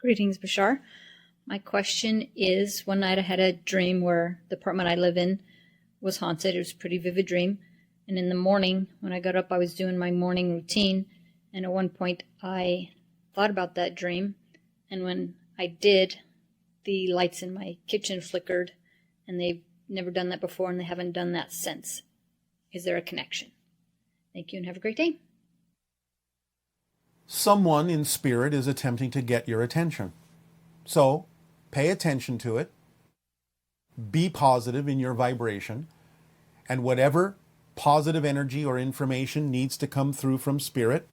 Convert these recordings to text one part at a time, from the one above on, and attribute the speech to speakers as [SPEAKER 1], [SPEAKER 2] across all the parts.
[SPEAKER 1] Greetings, Bashar. My question is, one night I had a dream where the apartment I live in was haunted. It was a pretty vivid dream. And in the morning, when I got up, I was doing my morning routine. And at one point, I thought about that dream. And when I did, the lights in my kitchen flickered. And they've never done that before, and they haven't done that since. Is there a connection? Thank you, and have a great day.
[SPEAKER 2] Someone in spirit is attempting to get your attention. So pay attention to it. Be positive in your vibration. And whatever positive energy or information needs to come through from spirit,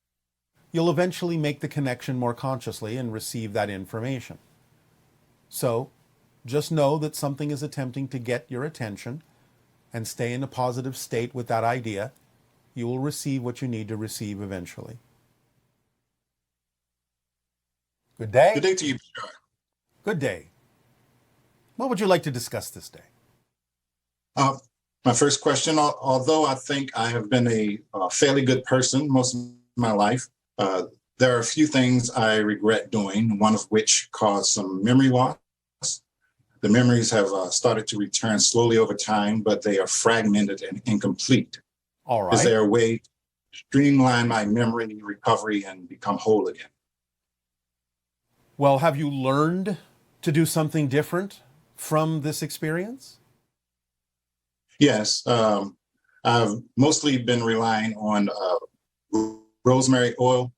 [SPEAKER 2] you'll eventually make the connection more consciously and receive that information. So just know that something is attempting to get your attention, and stay in a positive state with that idea. You will receive what you need to receive eventually. Good day.
[SPEAKER 3] Good day to you, Bashar.
[SPEAKER 2] Good day. What would you like to discuss this day?
[SPEAKER 3] My first question, although I think I have been a fairly good person most of my life, there are a few things I regret doing, one of which caused some memory loss. The memories have started to return slowly over time, but they are fragmented and incomplete.
[SPEAKER 2] All right.
[SPEAKER 3] Is there a way to streamline my memory recovery and become whole again?
[SPEAKER 2] Well, have you learned to do something different from this experience?
[SPEAKER 3] Yes. I've mostly been relying on rosemary oil,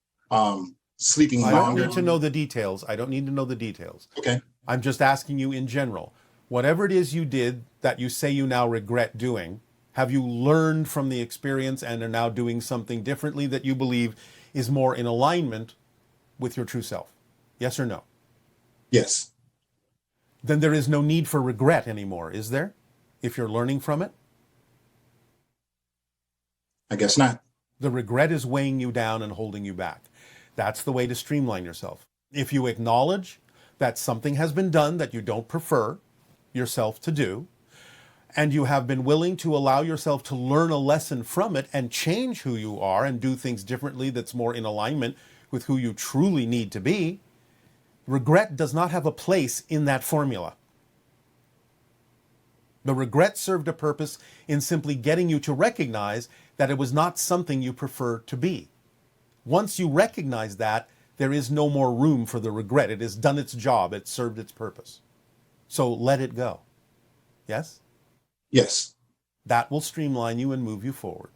[SPEAKER 3] sleeping longer.
[SPEAKER 2] I don't need to know the details. I don't need to know the details.
[SPEAKER 3] Okay.
[SPEAKER 2] I'm just asking you in general. Whatever it is you did that you say you now regret doing, have you learned from the experience and are now doing something differently that you believe is more in alignment with your true self? Yes or no?
[SPEAKER 3] Yes.
[SPEAKER 2] Then there is no need for regret anymore, is there? If you're learning from it?
[SPEAKER 3] I guess not.
[SPEAKER 2] The regret is weighing you down and holding you back. That's the way to streamline yourself. If you acknowledge that something has been done that you don't prefer yourself to do, and you have been willing to allow yourself to learn a lesson from it and change who you are and do things differently that's more in alignment with who you truly need to be, regret does not have a place in that formula. The regret served a purpose in simply getting you to recognize that it was not something you prefer to be. Once you recognize that, there is no more room for the regret. It has done its job. It served its purpose. So let it go. Yes?
[SPEAKER 3] Yes.
[SPEAKER 2] That will streamline you and move you forward.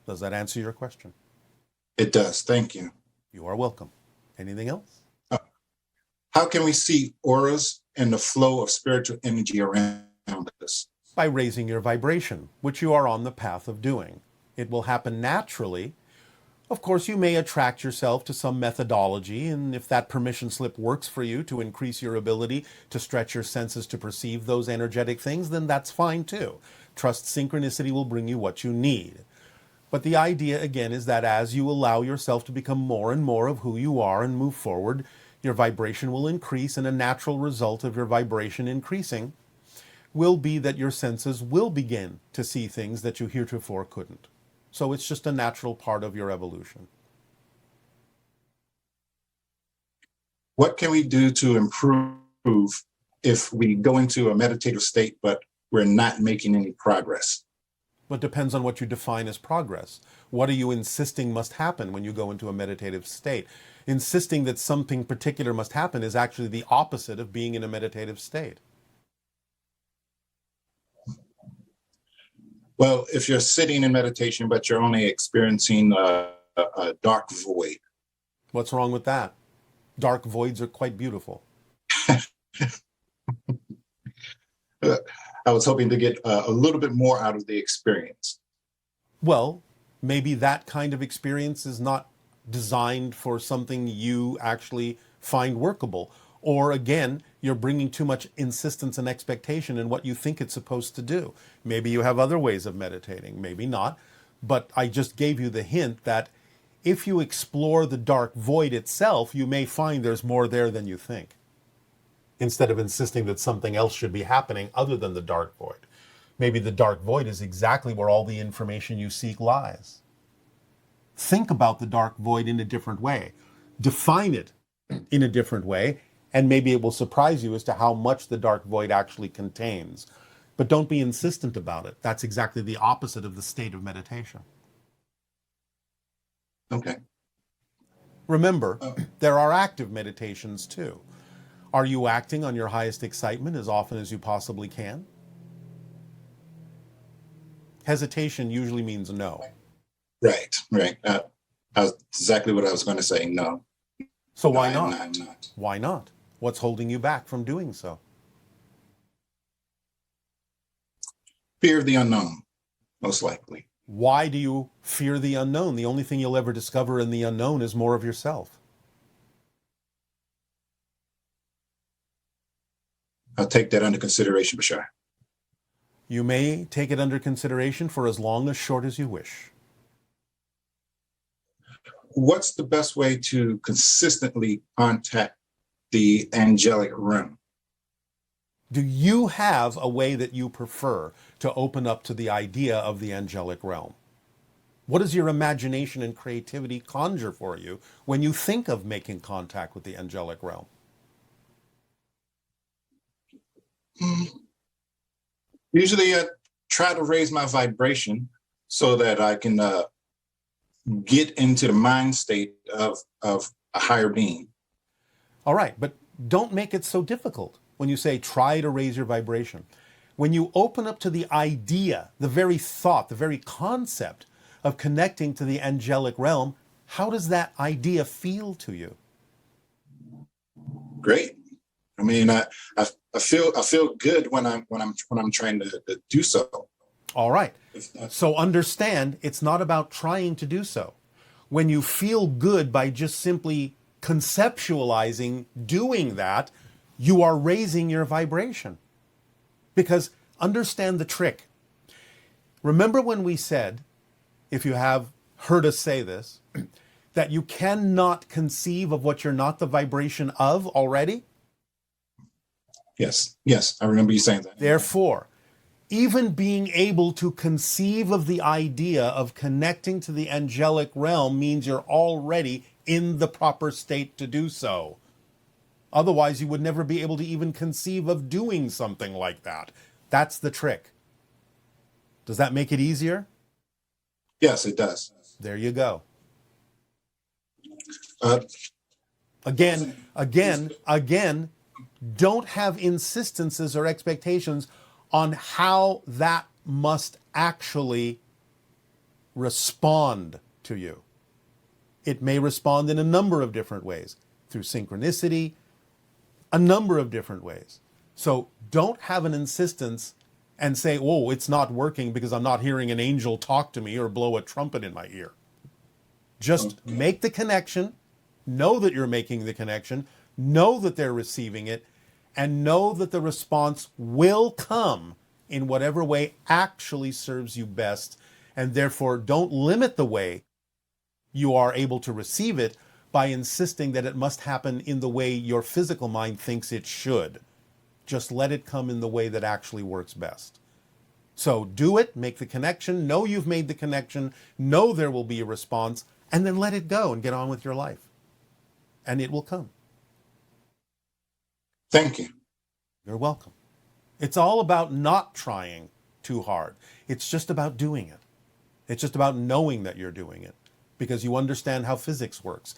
[SPEAKER 2] Does that answer your question?
[SPEAKER 3] It does. Thank you.
[SPEAKER 2] You are welcome. Anything else?
[SPEAKER 3] How can we see auras and the flow of spiritual energy around us?
[SPEAKER 2] By raising your vibration, which you are on the path of doing. It will happen naturally. Of course, you may attract yourself to some methodology, and if that permission slip works for you to increase your ability to stretch your senses to perceive those energetic things, then that's fine too. Trust synchronicity will bring you what you need. But the idea, again, is that as you allow yourself to become more and more of who you are and move forward, your vibration will increase, and a natural result of your vibration increasing will be that your senses will begin to see things that you heretofore couldn't. So it's just a natural part of your evolution.
[SPEAKER 3] What can we do to improve if we go into a meditative state, but we're not making any progress?
[SPEAKER 2] But depends on what you define as progress. What are you insisting must happen when you go into a meditative state? Insisting that something particular must happen is actually the opposite of being in a meditative state.
[SPEAKER 3] Well, if you're sitting in meditation, but you're only experiencing a dark void.
[SPEAKER 2] What's wrong with that? Dark voids are quite beautiful.
[SPEAKER 3] I was hoping to get a little bit more out of the experience.
[SPEAKER 2] Well, maybe that kind of experience is not designed for something you actually find workable. Or again, you're bringing too much insistence and expectation in what you think it's supposed to do. Maybe you have other ways of meditating, maybe not. But I just gave you the hint that if you explore the dark void itself, you may find there's more there than you think, instead of insisting that something else should be happening other than the dark void. Maybe the dark void is exactly where all the information you seek lies. Think about the dark void in a different way. Define it in a different way, and maybe it will surprise you as to how much the dark void actually contains. But don't be insistent about it. That's exactly the opposite of the state of meditation.
[SPEAKER 3] Okay.
[SPEAKER 2] Remember, there are active meditations too. Are you acting on your highest excitement as often as you possibly can? Hesitation usually means no.
[SPEAKER 3] Right. That's exactly what I was going to say. No.
[SPEAKER 2] So why
[SPEAKER 3] No,
[SPEAKER 2] not?
[SPEAKER 3] I'm not.
[SPEAKER 2] Why not? What's holding you back from doing so?
[SPEAKER 3] Fear of the unknown, most likely.
[SPEAKER 2] Why do you fear the unknown? The only thing you'll ever discover in the unknown is more of yourself.
[SPEAKER 3] I'll take that under consideration, Bashar.
[SPEAKER 2] You may take it under consideration for as long or short as you wish.
[SPEAKER 3] What's the best way to consistently contact the angelic realm?
[SPEAKER 2] Do you have a way that you prefer to open up to the idea of the angelic realm? What does your imagination and creativity conjure for you when you think of making contact with the angelic realm?
[SPEAKER 3] Usually I try to raise my vibration so that I can get into the mind state of a higher being.
[SPEAKER 2] All right, but don't make it so difficult when you say try to raise your vibration. When you open up to the idea, the very thought, the very concept of connecting to the angelic realm, how does that idea feel to you?
[SPEAKER 3] Great. I mean, I feel good when I'm trying to do so.
[SPEAKER 2] All right. So understand, it's not about trying to do so. When you feel good by just simply conceptualizing doing that, you are raising your vibration. Because understand the trick. Remember when we said, if you have heard us say this, that you cannot conceive of what you're not the vibration of already?
[SPEAKER 3] Yes, I remember you saying that.
[SPEAKER 2] Therefore, even being able to conceive of the idea of connecting to the angelic realm means you're already in the proper state to do so. Otherwise, you would never be able to even conceive of doing something like that. That's the trick. Does that make it easier?
[SPEAKER 3] Yes, it does.
[SPEAKER 2] There you go.
[SPEAKER 3] Uh,
[SPEAKER 2] Again, don't have insistences or expectations on how that must actually respond to you. It may respond in a number of different ways, through synchronicity, a number of different ways. So don't have an insistence and say, whoa, it's not working because I'm not hearing an angel talk to me or blow a trumpet in my ear. Just make the connection, know that you're making the connection, know that they're receiving it, and know that the response will come in whatever way actually serves you best. And therefore, don't limit the way you are able to receive it by insisting that it must happen in the way your physical mind thinks it should. Just let it come in the way that actually works best. So do it, make the connection, know you've made the connection, know there will be a response, and then let it go and get on with your life. And it will come.
[SPEAKER 3] Thank you.
[SPEAKER 2] You're welcome. It's all about not trying too hard. It's just about doing it. It's just about knowing that you're doing it because you understand how physics works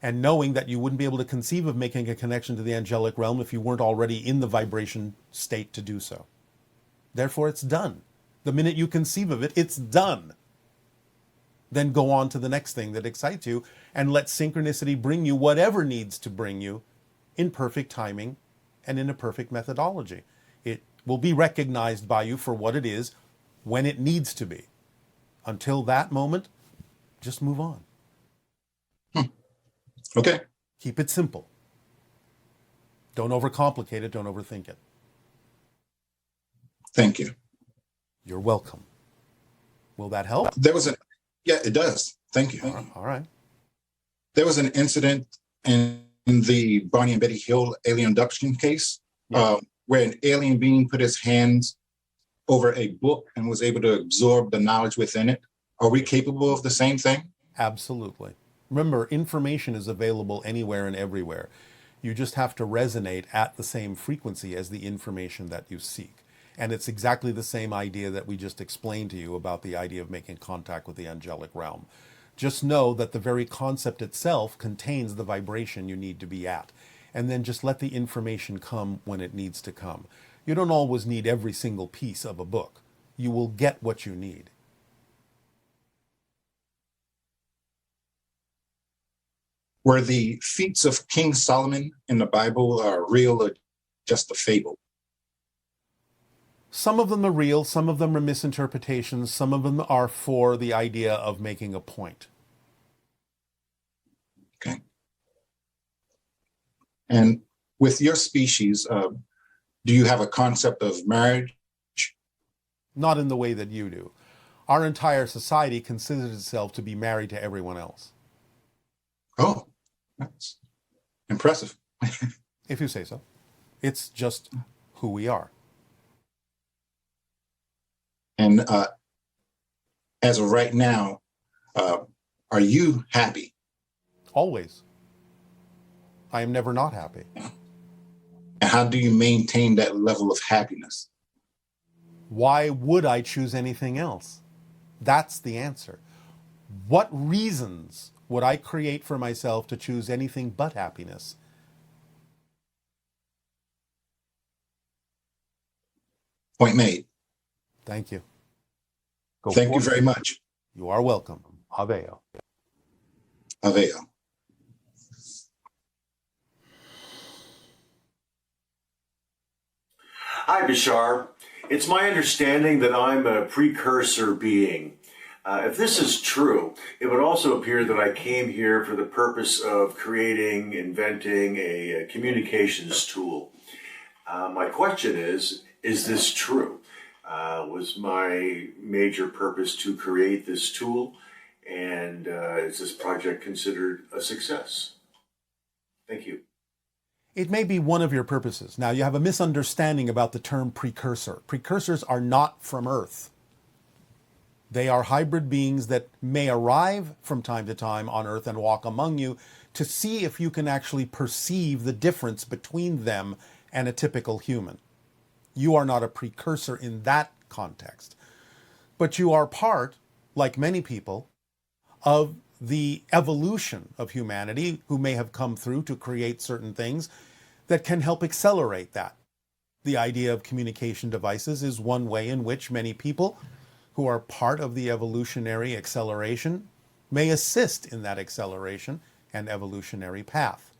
[SPEAKER 2] and knowing that you wouldn't be able to conceive of making a connection to the angelic realm if you weren't already in the vibration state to do so. Therefore, it's done. The minute you conceive of it, it's done. Then go on to the next thing that excites you and let synchronicity bring you whatever needs to bring you in perfect timing and in a perfect methodology. It will be recognized by you for what it is when it needs to be. Until that moment, just move on.
[SPEAKER 3] Okay.
[SPEAKER 2] Keep it simple. Don't overcomplicate it. Don't overthink it.
[SPEAKER 3] Thank you.
[SPEAKER 2] You're welcome. Will that help?
[SPEAKER 3] Yeah, it does. Thank you.
[SPEAKER 2] All right.
[SPEAKER 3] There was an incident in the Barney and Betty Hill alien abduction case where an alien being put his hands over a book and was able to absorb the knowledge within it. Are we capable of the same thing?
[SPEAKER 2] Absolutely. Remember, information is available anywhere and everywhere. You just have to resonate at the same frequency as the information that you seek. And it's exactly the same idea that we just explained to you about the idea of making contact with the angelic realm. Just know that the very concept itself contains the vibration you need to be at. And then just let the information come when it needs to come. You don't always need every single piece of a book. You will get what you need.
[SPEAKER 3] Were the feats of King Solomon in the Bible real or just a fable?
[SPEAKER 2] Some of them are real, some of them are misinterpretations, some of them are for the idea of making a point.
[SPEAKER 3] Okay. And with your species, do you have a concept of marriage?
[SPEAKER 2] Not in the way that you do. Our entire society considers itself to be married to everyone else.
[SPEAKER 3] Oh, that's impressive.
[SPEAKER 2] If you say so. It's just who we are.
[SPEAKER 3] And as of right now, are you happy?
[SPEAKER 2] Always. I am never not happy.
[SPEAKER 3] And how do you maintain that level of happiness?
[SPEAKER 2] Why would I choose anything else? That's the answer. What reasons would I create for myself to choose anything but happiness?
[SPEAKER 3] Point made.
[SPEAKER 2] Thank you.
[SPEAKER 3] Thank you very much.
[SPEAKER 2] You are welcome. Aveo.
[SPEAKER 3] Aveo.
[SPEAKER 4] Hi, Bashar. It's my understanding that I'm a precursor being. If this is true, it would also appear that I came here for the purpose of creating, inventing a communications tool. My question is this true? Was my major purpose to create this tool? And is this project considered a success? Thank you.
[SPEAKER 2] It may be one of your purposes. Now, you have a misunderstanding about the term precursor. Precursors are not from Earth. They are hybrid beings that may arrive from time to time on Earth and walk among you to see if you can actually perceive the difference between them and a typical human. You are not a precursor in that context. But you are part, like many people, of the evolution of humanity who may have come through to create certain things that can help accelerate that. The idea of communication devices is one way in which many people who are part of the evolutionary acceleration may assist in that acceleration and evolutionary path.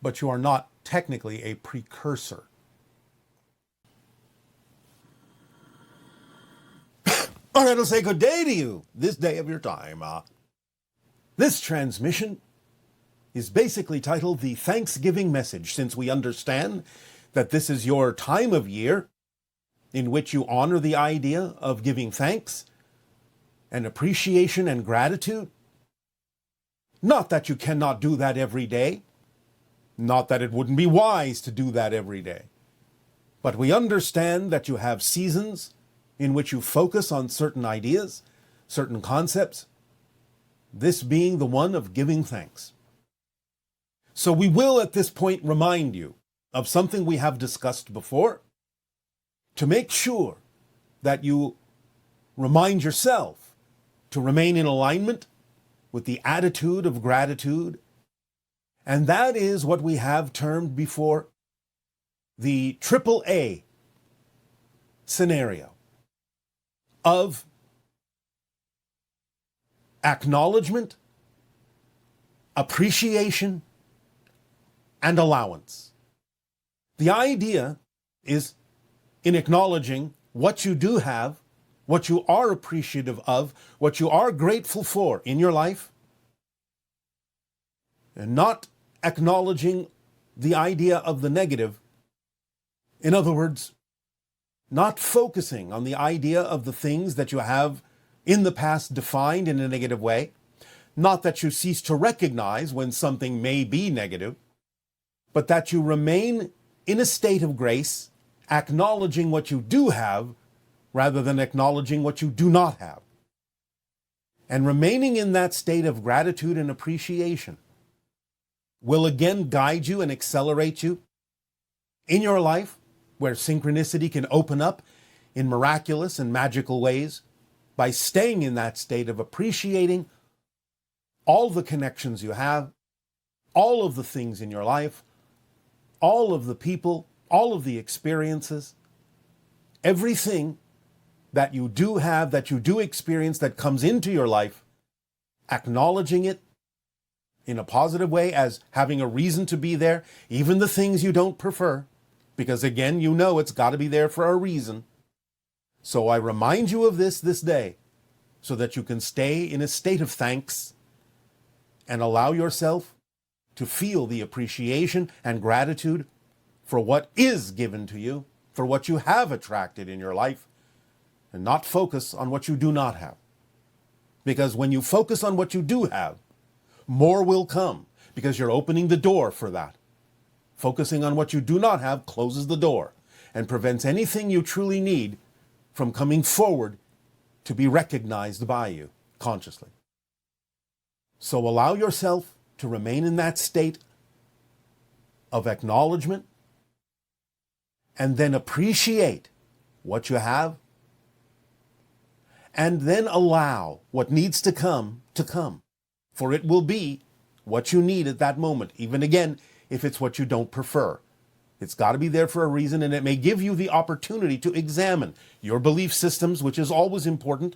[SPEAKER 2] But you are not technically a precursor. All right, I'll say good day to you this day of your time. This transmission is basically titled the Thanksgiving Message, since we understand that this is your time of year in which you honor the idea of giving thanks and appreciation and gratitude. Not that you cannot do that every day, not that it wouldn't be wise to do that every day, but we understand that you have seasons in which you focus on certain ideas, certain concepts, this being the one of giving thanks. So we will at this point remind you of something we have discussed before to make sure that you remind yourself to remain in alignment with the attitude of gratitude. And that is what we have termed before the AAA scenario of acknowledgement, appreciation, and allowance. The idea is in acknowledging what you do have, what you are appreciative of, what you are grateful for in your life, and not acknowledging the idea of the negative. In other words, not focusing on the idea of the things that you have in the past defined in a negative way, not that you cease to recognize when something may be negative, but that you remain in a state of grace, acknowledging what you do have rather than acknowledging what you do not have. And remaining in that state of gratitude and appreciation will again guide you and accelerate you in your life, where synchronicity can open up in miraculous and magical ways by staying in that state of appreciating all the connections you have, all of the things in your life, all of the people, all of the experiences, everything that you do have, that you do experience, that comes into your life, acknowledging it in a positive way as having a reason to be there, even the things you don't prefer, because again, you know it's got to be there for a reason. So I remind you of this day, so that you can stay in a state of thanks and allow yourself to feel the appreciation and gratitude for what is given to you, for what you have attracted in your life, and not focus on what you do not have. Because when you focus on what you do have, more will come, because you're opening the door for that. Focusing on what you do not have closes the door and prevents anything you truly need from coming forward to be recognized by you consciously. So allow yourself to remain in that state of acknowledgement, and then appreciate what you have, and then allow what needs to come, for it will be what you need at that moment, even again, if it's what you don't prefer. It's got to be there for a reason, and it may give you the opportunity to examine your belief systems, which is always important,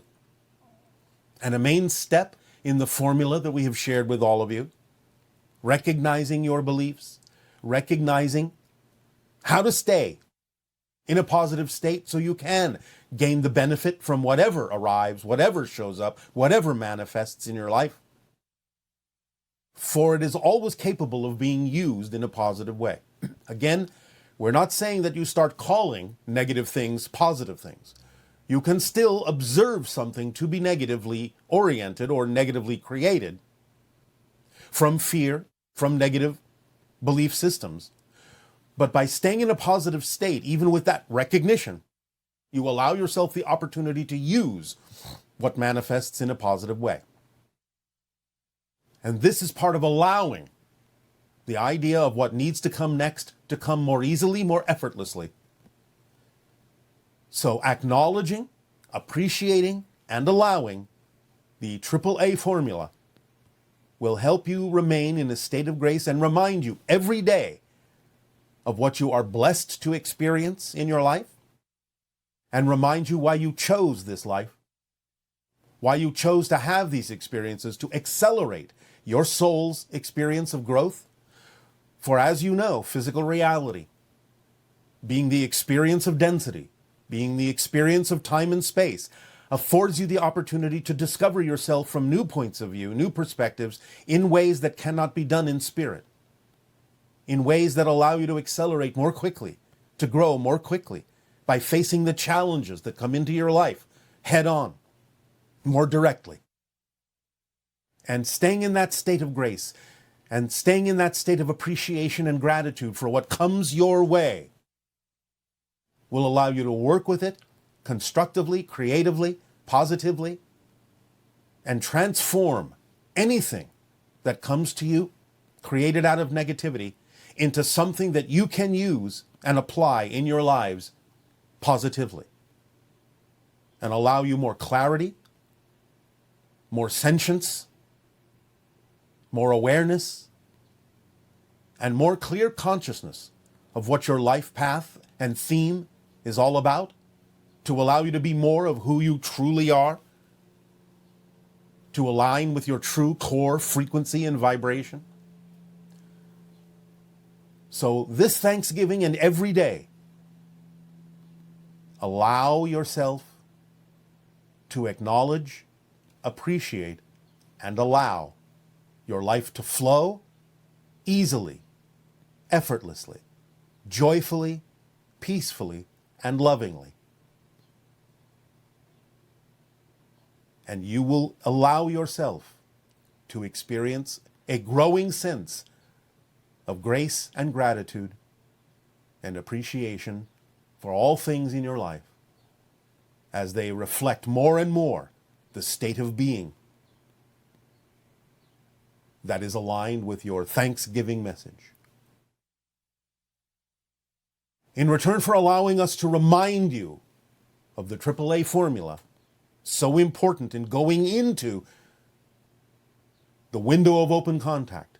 [SPEAKER 2] and a main step in the formula that we have shared with all of you. Recognizing your beliefs, recognizing how to stay in a positive state so you can gain the benefit from whatever arrives, whatever shows up, whatever manifests in your life. For it is always capable of being used in a positive way. Again, we're not saying that you start calling negative things positive things. You can still observe something to be negatively oriented or negatively created from fear, from negative belief systems. But by staying in a positive state, even with that recognition, you allow yourself the opportunity to use what manifests in a positive way. And this is part of allowing the idea of what needs to come next to come more easily, more effortlessly. So acknowledging, appreciating, and allowing the AAA formula will help you remain in a state of grace and remind you every day of what you are blessed to experience in your life, and remind you why you chose this life, why you chose to have these experiences to accelerate your soul's experience of growth. For as you know, physical reality, being the experience of density, being the experience of time and space, affords you the opportunity to discover yourself from new points of view, new perspectives, in ways that cannot be done in spirit, in ways that allow you to accelerate more quickly, to grow more quickly, by facing the challenges that come into your life head on, more directly. And staying in that state of grace, and staying in that state of appreciation and gratitude for what comes your way, will allow you to work with it constructively, creatively, positively, and transform anything that comes to you, created out of negativity, into something that you can use and apply in your lives positively, and allow you more clarity, more sentience, more awareness, and more clear consciousness of what your life path and theme is all about, to allow you to be more of who you truly are, to align with your true core frequency and vibration. So this Thanksgiving and every day, allow yourself to acknowledge, appreciate, and allow your life to flow easily, effortlessly, joyfully, peacefully, and lovingly. And you will allow yourself to experience a growing sense of grace and gratitude and appreciation for all things in your life, as they reflect more and more the state of being that is aligned with your Thanksgiving message. In return for allowing us to remind you of the AAA formula, so important in going into the window of open contact.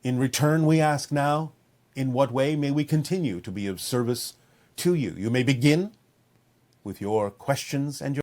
[SPEAKER 2] In return, we ask now, in what way may we continue to be of service to you? You may begin with your questions and your